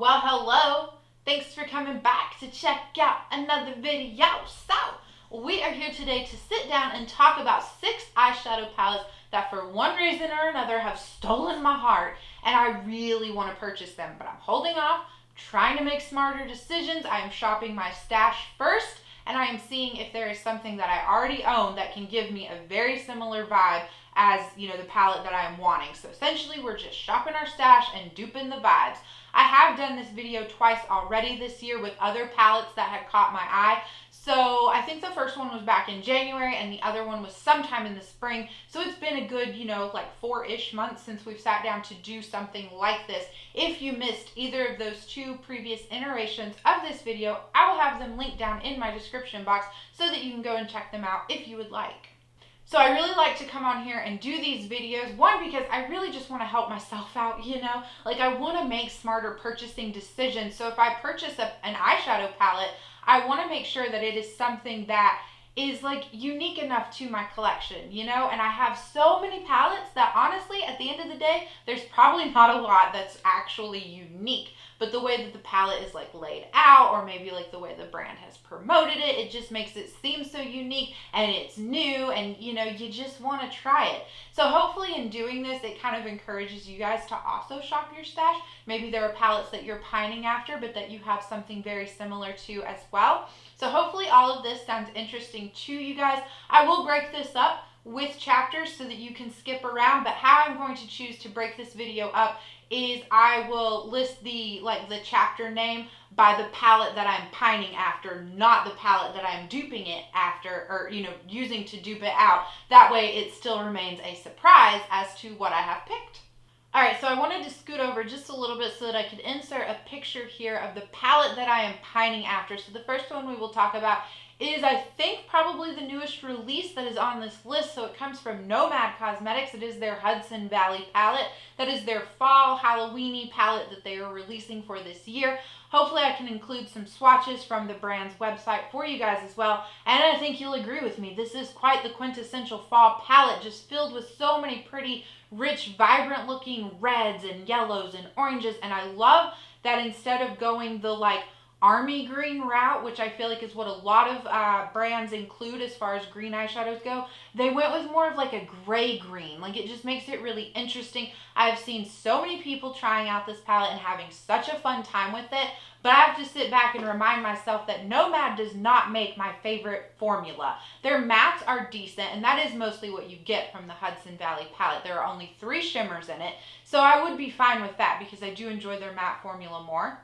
Well, hello. Thanks for coming back to check out another video. So, we are here today to sit down and talk about 6 eyeshadow palettes that for one reason or another have stolen my heart, and I really want to purchase them, but I'm holding off, trying to make smarter decisions. I am shopping my stash first, and I am seeing if there is something that I already own that can give me a very similar vibe as, the palette that I am wanting. So essentially, we're just shopping our stash and duping the vibes. I have done this video twice already this year with other palettes that had caught my eye. So I think the first one was back in January and the other one was sometime in the spring. So it's been a good, like 4-ish months since we've sat down to do something like this. If you missed either of those 2 previous iterations of this video, I will have them linked down in my description box so that you can go and check them out if you would like. So I really like to come on here and do these videos, one, because I really just want to help myself out, I want to make smarter purchasing decisions. So if I purchase an eyeshadow palette, I want to make sure that it is something that is unique enough to my collection, and I have so many palettes that honestly, at the end of the day, there's probably not a lot that's actually unique. But the way that the palette is laid out, or maybe the way the brand has promoted it, it just makes it seem so unique and it's new, and you just want to try it. So hopefully in doing this, it kind of encourages you guys to also shop your stash. Maybe there are palettes that you're pining after, but that you have something very similar to as well. So hopefully all of this sounds interesting to you guys. I will break this up with chapters so that you can skip around, but how I'm going to choose to break this video up is I will list the chapter name by the palette that I'm pining after, not the palette that I'm duping it after, or using to dupe it out. That way it still remains a surprise as to what I have picked. Alright, so I wanted to scoot over just a little bit so that I could insert a picture here of the palette that I am pining after. So the first one we will talk about is, I think, probably the newest release that is on this list. So it comes from Nomad Cosmetics. It is their Hudson Valley palette. That is their fall Halloween-y palette that they are releasing for this year. Hopefully I can include some swatches from the brand's website for you guys as well. And I think you'll agree with me. This is quite the quintessential fall palette, just filled with so many pretty, rich, vibrant looking reds and yellows and oranges. And I love that instead of going the army green route, which I feel like is what a lot of brands include as far as green eyeshadows go, they went with more of a gray green. It just makes it really interesting. I've seen so many people trying out this palette and having such a fun time with it, but I have to sit back and remind myself that Nomad does not make my favorite formula. Their mattes are decent, and that is mostly what you get from the Hudson Valley palette. There are only 3 shimmers in it, so I would be fine with that because I do enjoy their matte formula more.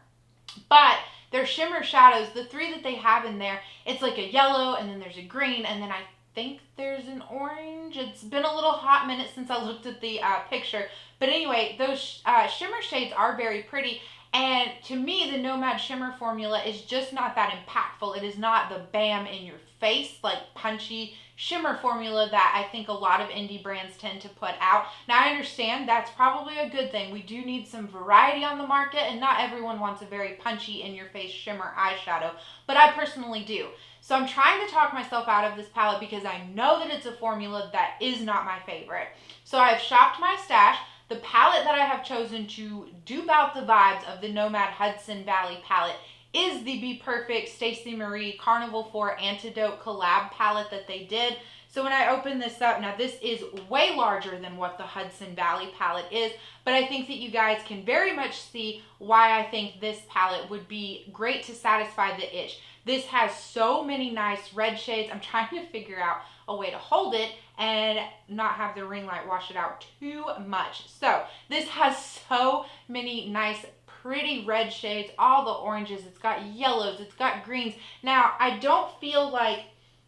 But their shimmer shadows, the 3 that they have in there, it's a yellow, and then there's a green, and then I think there's an orange. It's been a little hot minute since I looked at the picture. But anyway, those shimmer shades are very pretty. And to me, the Nomad shimmer formula is just not that impactful. It is not the bam in your face, punchy shimmer formula that I think a lot of indie brands tend to put out. Now, I understand that's probably a good thing. We do need some variety on the market, and not everyone wants a very punchy in-your-face shimmer eyeshadow, but I personally do. So I'm trying to talk myself out of this palette because I know that it's a formula that is not my favorite. So I've shopped my stash. The palette that I have chosen to dupe out the vibes of the Nomad Hudson Valley palette is the Be Perfect Stacey Marie Carnival 4 Antidote collab palette that they did. So when I open this up, now this is way larger than what the Hudson Valley palette is, but I think that you guys can very much see why I think this palette would be great to satisfy the itch. This has so many nice red shades. I'm trying to figure out a way to hold it and not have the ring light wash it out too much. So this has so many nice pretty red shades, all the oranges, it's got yellows, it's got greens. Now, I don't feel like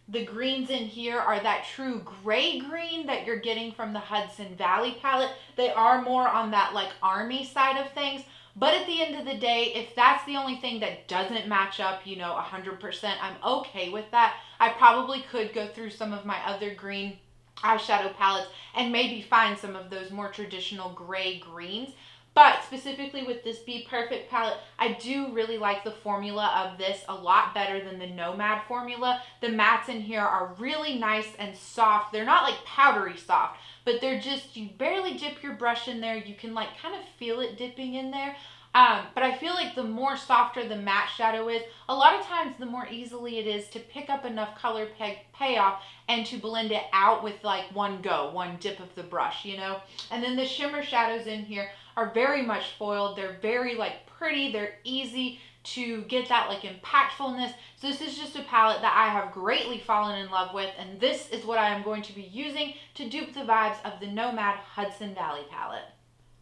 the greens in here are that true gray green that you're getting from the Hudson Valley palette. They are more on that army side of things. But at the end of the day, if that's the only thing that doesn't match up, 100%, I'm okay with that. I probably could go through some of my other green eyeshadow palettes and maybe find some of those more traditional gray greens. But specifically with this Be Perfect palette, I do really like the formula of this a lot better than the Nomad formula. The mattes in here are really nice and soft. They're not powdery soft, but they're just, you barely dip your brush in there. You can kind of feel it dipping in there. But I feel like the more softer the matte shadow is, a lot of times the more easily it is to pick up enough color payoff and to blend it out with like one dip of the brush, you know? And then the shimmer shadows in here are very much foiled. They're very like pretty. They're easy to get that like impactfulness. So this is just a palette that I have greatly fallen in love with, and this is what I am going to be using to dupe the vibes of the Nomad Hudson Valley palette.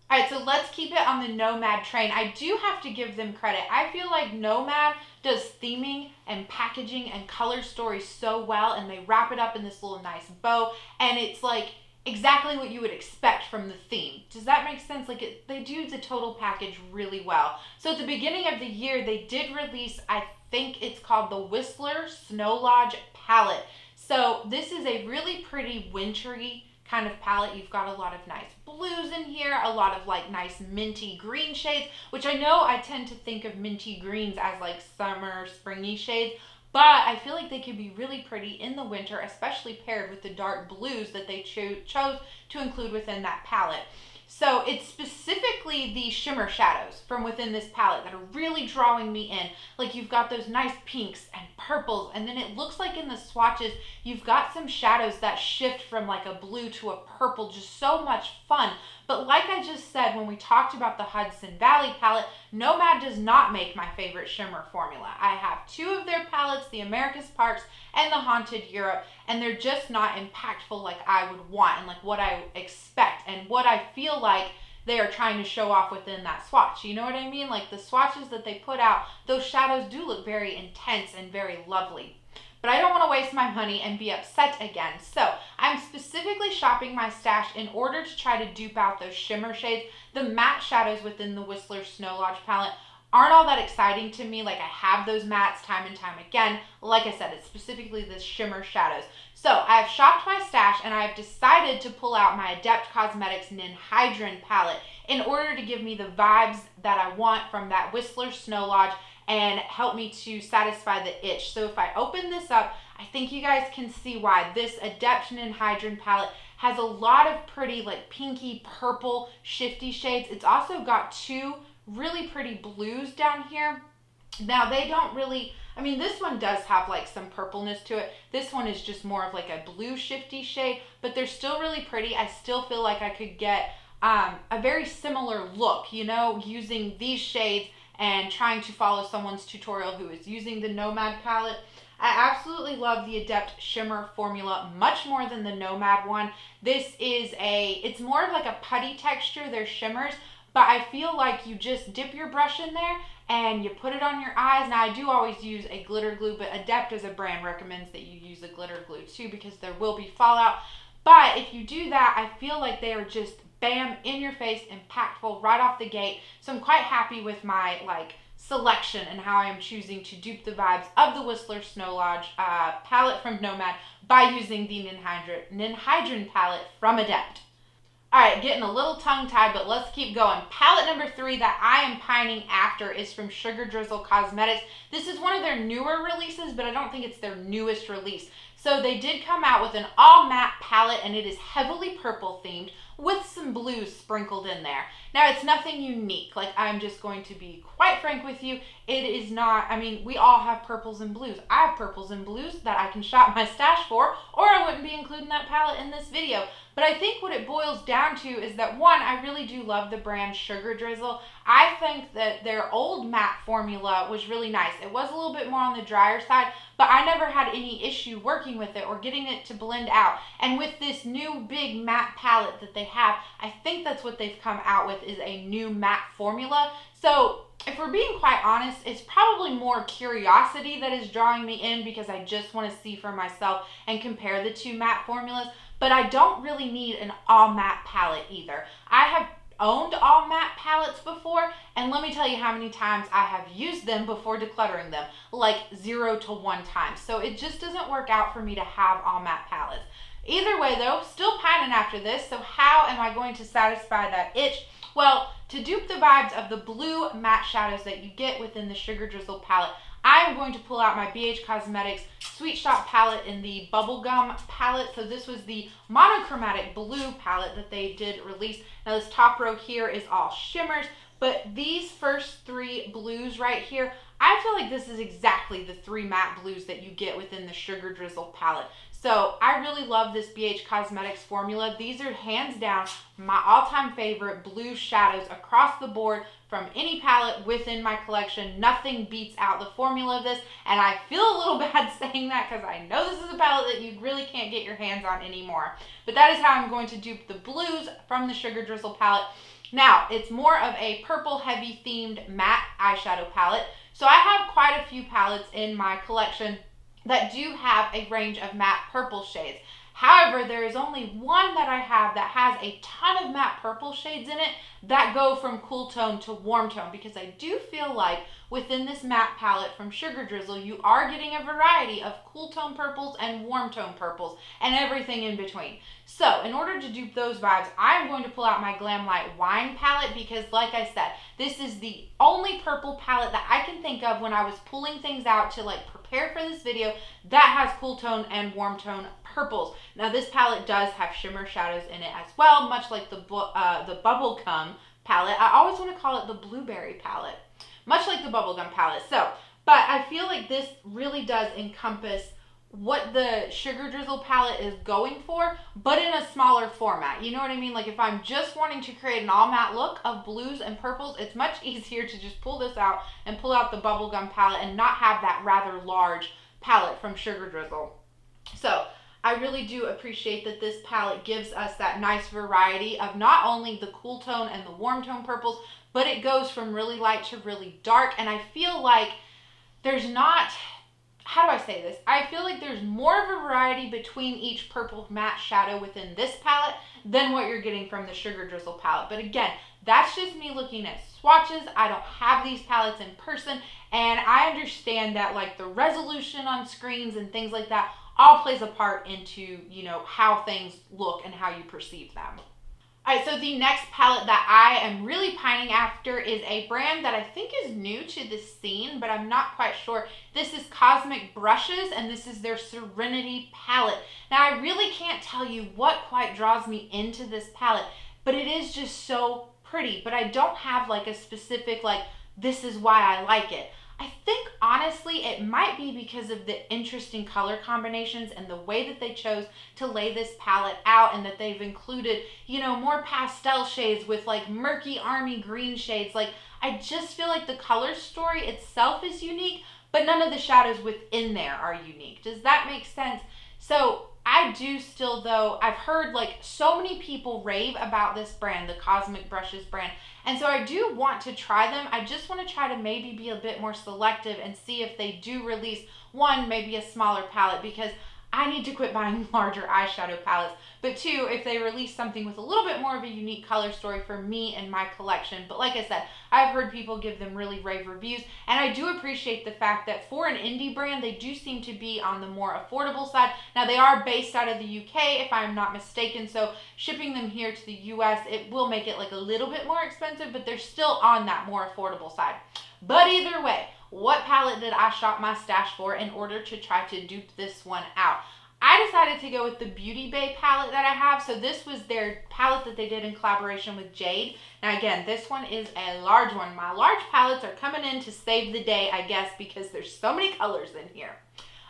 All right, so let's keep it on the Nomad train. I do have to give them credit. I feel like Nomad does theming and packaging and color story so well, and they wrap it up in this little nice bow, and it's like exactly what you would expect from the theme. Does that make sense? Like they do the total package really well. So at the beginning of the year, they did release, I think it's called the Whistler Snowlodge palette. So this is a really pretty wintry kind of palette. You've got a lot of nice blues in here, a lot of like nice minty green shades, which I know I tend to think of minty greens as like summer, springy shades, but I feel like they could be really pretty in the winter, especially paired with the dark blues that they chose to include within that palette. So it's specifically the shimmer shadows from within this palette that are really drawing me in. Like you've got those nice pinks and purples, and then it looks like in the swatches, you've got some shadows that shift from like a blue to a purple, just so much fun. But like I just said, when we talked about the Hudson Valley palette, Nomad does not make my favorite shimmer formula. I have two of their palettes, the America's Parks and the Haunted Europe, and they're just not impactful like I would want and like what I expect and what I feel like they are trying to show off within that swatch. You know what I mean? Like the swatches that they put out, those shadows do look very intense and very lovely. But I don't want to waste my money and be upset again. So I'm specifically shopping my stash in order to try to dupe out those shimmer shades. The matte shadows within the Whistler Snowlodge palette aren't all that exciting to me. Like I have those mattes time and time again. Like I said, it's specifically the shimmer shadows. So I've shopped my stash and I've decided to pull out my Adept Cosmetics Ninhydrin palette in order to give me the vibes that I want from that Whistler Snowlodge and help me to satisfy the itch. So if I open this up, I think you guys can see why. This Adept Ninhydrin palette has a lot of pretty like pinky purple shifty shades. It's also got two really pretty blues down here. Now they don't really, I mean this one does have like some purpleness to it. This one is just more of like a blue shifty shade, but they're still really pretty. I still feel like I could get a very similar look, you know, using these shades and trying to follow someone's tutorial who is using the Nomad palette. I absolutely love the Adept Shimmer formula much more than the Nomad one. This is it's more of like a putty texture, they're shimmers, but I feel like you just dip your brush in there and you put it on your eyes. Now I do always use a glitter glue, but Adept as a brand recommends that you use a glitter glue too because there will be fallout. But if you do that, I feel like they are just bam, in your face, impactful right off the gate. So I'm quite happy with my like selection and how I am choosing to dupe the vibes of the Whistler Snowlodge palette from Nomad by using the Ninhydrin palette from Adept. Alright, getting a little tongue-tied, but let's keep going. Palette number 3 that I am pining after is from Sugar Drizzle Cosmetics. This is one of their newer releases, but I don't think it's their newest release. So they did come out with an all matte palette, and it is heavily purple themed with some blues sprinkled in there. Now, it's nothing unique. Like, I'm just going to be quite frank with you. It is not, I mean, we all have purples and blues. I have purples and blues that I can shop my stash for, or I wouldn't be including that palette in this video. But I think what it boils down to is that, one, I really do love the brand Sugar Drizzle. I think that their old matte formula was really nice. It was a little bit more on the drier side, but I never had any issue working with it or getting it to blend out. And with this new big matte palette that they have, I think that's what they've come out with, is a new matte formula. So if we're being quite honest, it's probably more curiosity that is drawing me in because I just want to see for myself and compare the two matte formulas. But I don't really need an all matte palette either. I have owned all matte palettes before, and let me tell you how many times I have used them before decluttering them, like 0 to 1 time. So it just doesn't work out for me to have all matte palettes. Either way though, still pining after this, so how am I going to satisfy that itch? Well, to dupe the vibes of the blue matte shadows that you get within the Sugar Drizzle palette, I'm going to pull out my BH Cosmetics Sweet Shop palette in the Bubblegum palette. So this was the monochromatic blue palette that they did release. Now this top row here is all shimmers, But these first three blues right here, I feel like this is exactly the three matte blues that you get within the Sugar Drizzle palette. So I really love this BH Cosmetics formula. These are hands down my all-time favorite blue shadows across the board from any palette within my collection. Nothing beats out the formula of this, and I feel a little bad saying that because I know this is a palette that you really can't get your hands on anymore. But that is how I'm going to dupe the blues from the Sugar Drizzle palette. Now, it's more of a purple heavy themed matte eyeshadow palette. So I have quite a few palettes in my collection that do have a range of matte purple shades. However, there is only one that I have that has a ton of matte purple shades in it that go from cool tone to warm tone, because I do feel like within this matte palette from Sugar Drizzle, you are getting a variety of cool tone purples and warm tone purples and everything in between. So in order to dupe those vibes, I'm going to pull out my Glam Light Wine palette because, like I said, this is the only purple palette that I can think of when I was pulling things out to like prepare for this video that has cool tone and warm tone purples. Now this palette does have shimmer shadows in it as well, much like the Bubblegum palette. I always want to call it the Blueberry palette, much like the Bubblegum palette. So, but I feel like this really does encompass what the Sugar Drizzle palette is going for, but in a smaller format. You know what I mean? Like if I'm just wanting to create an all matte look of blues and purples, it's much easier to just pull this out and pull out the Bubblegum palette and not have that rather large palette from Sugar Drizzle. So I really do appreciate that this palette gives us that nice variety of not only the cool tone and the warm tone purples, but it goes from really light to really dark. And I feel like there's not, how do I say this? I feel like there's more of a variety between each purple matte shadow within this palette than what you're getting from the Sugar Drizzle palette. But again, that's just me looking at swatches. I don't have these palettes in person, and I understand that like the resolution on screens and things like that all plays a part into, you know, how things look and how you perceive them. Alright, so the next palette that I am really pining after is a brand that I think is new to the scene, but I'm not quite sure. This is Cosmic Brushes, and this is their Serenity palette. Now, I really can't tell you what quite draws me into this palette, but it is just so pretty. But I don't have like a specific, like, this is why I like it. I think honestly it might be because of the interesting color combinations and the way that they chose to lay this palette out, and that they've included, you know, more pastel shades with like murky army green shades. Like, I just feel like the color story itself is unique, but none of the shadows within there are unique. Does that make sense? So I do still, though, I've heard like so many people rave about this brand, the Cosmic Brushes brand. And so I do want to try them. I just want to try to maybe be a bit more selective and see if they do release one, maybe a smaller palette, because I need to quit buying larger eyeshadow palettes. But two, if they release something with a little bit more of a unique color story for me and my collection. But like I said, I've heard people give them really rave reviews, and I do appreciate the fact that for an indie brand, they do seem to be on the more affordable side. Now, they are based out of the UK, if I'm not mistaken, so shipping them here to the US, it will make it like a little bit more expensive, but they're still on that more affordable side. But either way, what palette did I shop my stash for in order to try to dupe this one out? I decided to go with the Beauty Bay palette that I have. So this was their palette that they did in collaboration with Jade. Now again, this one is a large one. My large palettes are coming in to save the day, I guess, because there's so many colors in here.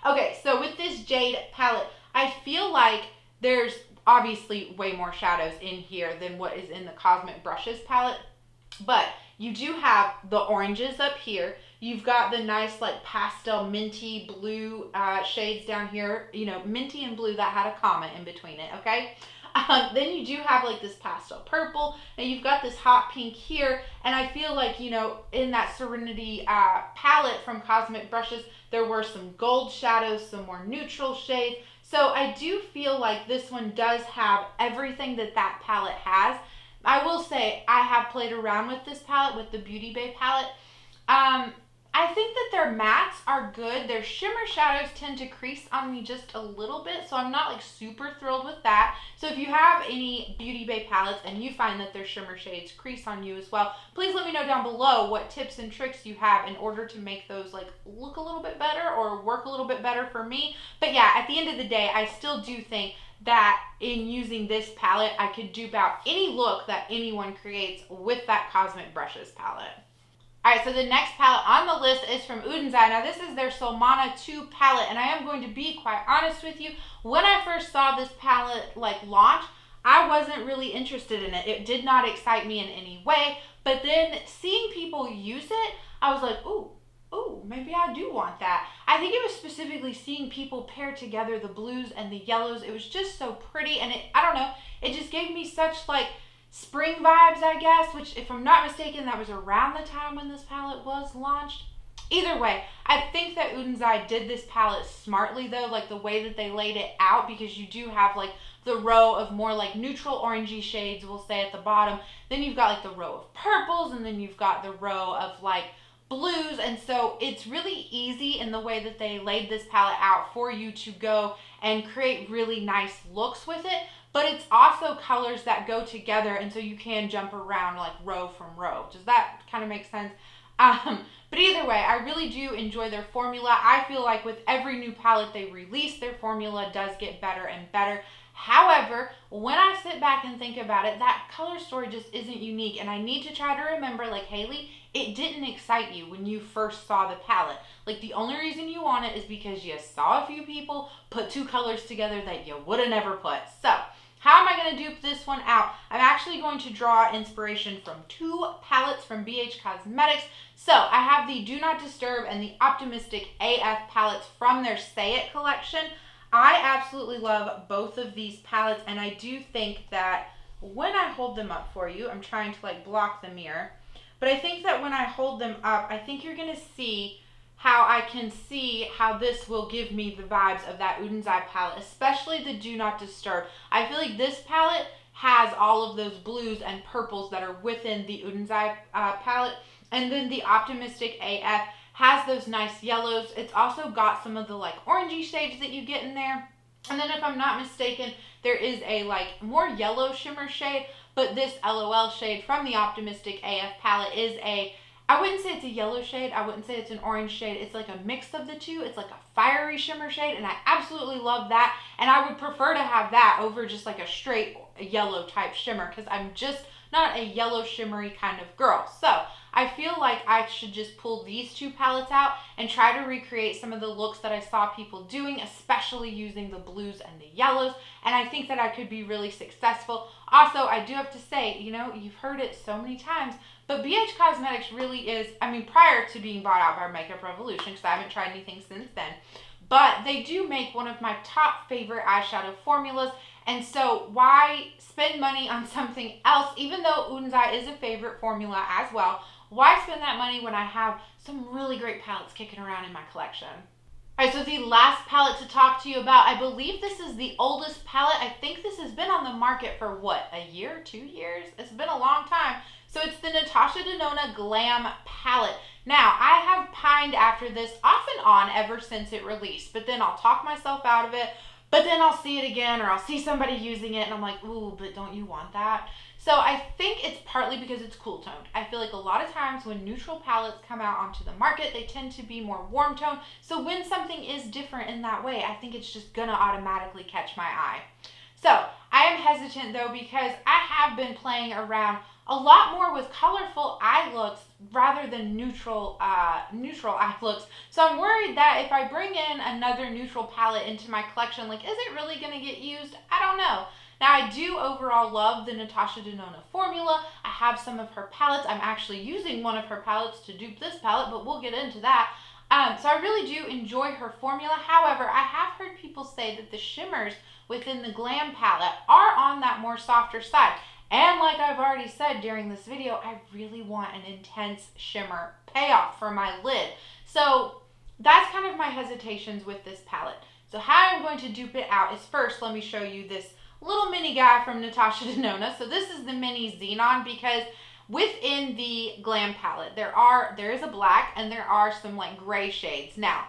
Okay, so with this Jade palette, I feel like there's obviously way more shadows in here than what is in the Cosmic Brushes palette. But you do have the oranges up here. You've got the nice like pastel minty blue shades down here. You know, minty and blue that had a comma in between it, okay? Then you do have like this pastel purple, and you've got this hot pink here. And I feel like, you know, in that Serenity palette from Cosmic Brushes, there were some gold shadows, some more neutral shades. So I do feel like this one does have everything that that palette has. I will say I have played around with this palette, with the Beauty Bay palette. I think that their mattes are good. Their shimmer shadows tend to crease on me just a little bit, so I'm not like super thrilled with that. So if you have any Beauty Bay palettes and you find that their shimmer shades crease on you as well, please let me know down below what tips and tricks you have in order to make those like look a little bit better or work a little bit better for me. But yeah, at the end of the day, I still do think that in using this palette, I could dupe out any look that anyone creates with that Cosmic Brushes palette. Alright, so the next palette on the list is from Oden's. Now this is their Solmåne 2 palette, and I am going to be quite honest with you. When I first saw this palette like launch, I wasn't really interested in it. It did not excite me in any way, but then seeing people use it, I was like, ooh, maybe I do want that. I think it was specifically seeing people pair together the blues and the yellows. It was just so pretty, and I don't know, it just gave me such like spring vibes, I guess, which if I'm not mistaken, that was around the time when this palette was launched. Either way, I think that Oden's did this palette smartly though, like the way that they laid it out, because you do have like the row of more like neutral orangey shades, we'll say, at the bottom. Then you've got like the row of purples, and then you've got the row of like blues, and so it's really easy in the way that they laid this palette out for you to go and create really nice looks with it. But it's also colors that go together, and so you can jump around like row from row. Does that kind of make sense? But either way, I really do enjoy their formula. I feel like with every new palette they release, their formula does get better and better. However, when I sit back and think about it, that color story just isn't unique, and I need to try to remember, like, Haley, it didn't excite you when you first saw the palette. Like, the only reason you want it is because you saw a few people put two colors together that you would have never put. So how am I going to dupe this one out? I'm actually going to draw inspiration from two palettes from BH Cosmetics. So I have the Do Not Disturb and the Optimistic AF palettes from their Say It collection. I absolutely love both of these palettes, and I do think that when I hold them up for you, I'm trying to like block the mirror, but I think that when I hold them up, I think you're going to see how I can see how this will give me the vibes of that Oden's Eye palette, especially the Do Not Disturb. I feel like this palette has all of those blues and purples that are within the Oden's Eye palette, and then the Optimistic AF has those nice yellows. It's also got some of the like orangey shades that you get in there. And then if I'm not mistaken, there is a like more yellow shimmer shade, but this LOL shade from the Optimistic AF palette is a, I wouldn't say it's a yellow shade, I wouldn't say it's an orange shade, it's like a mix of the two. It's like a fiery shimmer shade, and I absolutely love that, and I would prefer to have that over just like a straight yellow type shimmer, because I'm just not a yellow shimmery kind of girl. So I feel like I should just pull these two palettes out and try to recreate some of the looks that I saw people doing, especially using the blues and the yellows, and I think that I could be really successful. Also, I do have to say, you know, you've heard it so many times, but BH Cosmetics really is, I mean, prior to being bought out by Makeup Revolution, because I haven't tried anything since then, but they do make one of my top favorite eyeshadow formulas. And so why spend money on something else, even though Oden's Eye is a favorite formula as well? Why spend that money when I have some really great palettes kicking around in my collection? Alright, so the last palette to talk to you about, I believe this is the oldest palette. I think this has been on the market for what, a year, 2 years? It's been a long time. So it's the Natasha Denona Glam palette. Now, I have pined after this off and on ever since it released, but then I'll talk myself out of it, but then I'll see it again, or I'll see somebody using it, and I'm like, ooh, but don't you want that? So I think it's partly because it's cool toned. I feel like a lot of times when neutral palettes come out onto the market, they tend to be more warm toned. So when something is different in that way, I think it's just gonna automatically catch my eye. So I am hesitant though, because I have been playing around a lot more with colorful eye looks rather than neutral eye looks. So I'm worried that if I bring in another neutral palette into my collection, like, is it really gonna get used? I don't know. Now, I do overall love the Natasha Denona formula. I have some of her palettes. I'm actually using one of her palettes to dupe this palette, but we'll get into that. So I really do enjoy her formula. However, I have heard people say that the shimmers within the Glam palette are on that more softer side. And like I've already said during this video, I really want an intense shimmer payoff for my lid. So that's kind of my hesitations with this palette. So how I'm going to dupe it out is, first, let me show you this little mini guy from Natasha Denona. So this is the mini Xenon, because within the Glam palette, there is a black and there are some like gray shades. Now,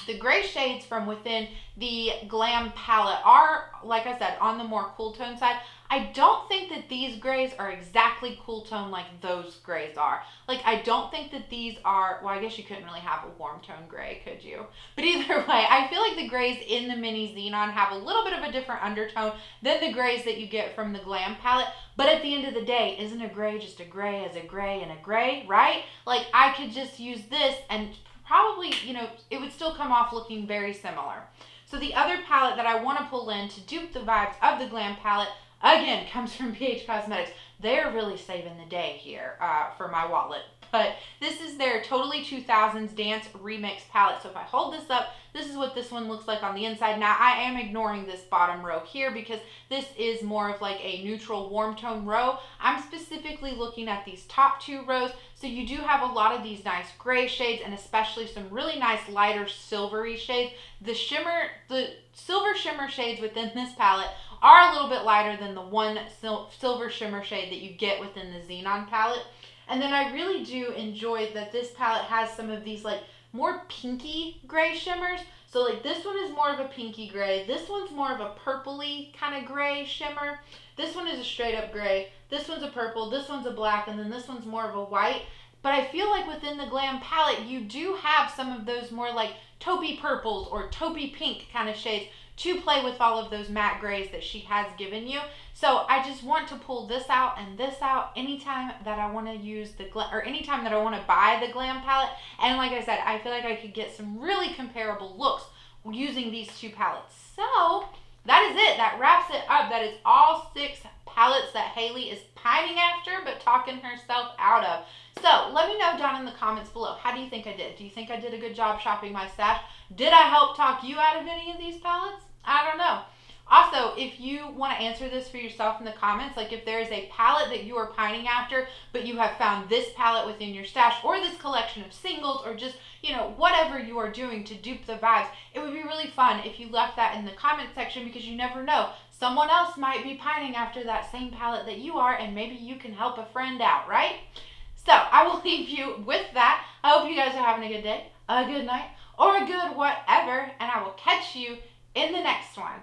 the gray shades from within the Glam palette are, like I said, on the more cool tone side. I don't think that these grays are exactly cool tone like those grays are. Like, I don't think that these are, well, I guess you couldn't really have a warm tone gray, could you? But either way, I feel like the grays in the mini Xenon have a little bit of a different undertone than the grays that you get from the Glam palette. But at the end of the day, isn't a gray just a gray as a gray and a gray, right? Like, I could just use this and probably, you know, it would still come off looking very similar. So the other palette that I want to pull in to dupe the vibes of the Glam palette, again, comes from PH Cosmetics. They're really saving the day here for my wallet. But this is their Totally 2000s Dance Remix palette. So if I hold this up, this is what this one looks like on the inside. Now, I am ignoring this bottom row here because this is more of like a neutral warm tone row. I'm specifically looking at these top two rows. So you do have a lot of these nice gray shades and especially some really nice lighter silvery shades. The silver shimmer shades within this palette are a little bit lighter than the one silver shimmer shade that you get within the Xenon palette. And then I really do enjoy that this palette has some of these like more pinky gray shimmers. So like this one is more of a pinky gray. This one's more of a purpley kind of gray shimmer. This one is a straight up gray. This one's a purple. This one's a black. And then this one's more of a white. But I feel like within the Glam palette, you do have some of those more like taupey purples or taupey pink kind of shades to play with all of those matte grays that she has given you. So I just want to pull this out and this out anytime that I want to use the Glam, or anytime that I want to buy the Glam palette. And like I said, I feel like I could get some really comparable looks using these two palettes. So that is it. That wraps it up. That is all 6 palettes that Haley is pining after but talking herself out of. So let me know down in the comments below. How do you think I did? Do you think I did a good job shopping my stash? Did I help talk you out of any of these palettes? I don't know. Also, if you want to answer this for yourself in the comments, like if there is a palette that you are pining after, but you have found this palette within your stash or this collection of singles or just, you know, whatever you are doing to dupe the vibes, it would be really fun if you left that in the comment section because you never know. Someone else might be pining after that same palette that you are and maybe you can help a friend out, right? So I will leave you with that. I hope you guys are having a good day, a good night, or a good whatever, and I will catch you in the next one.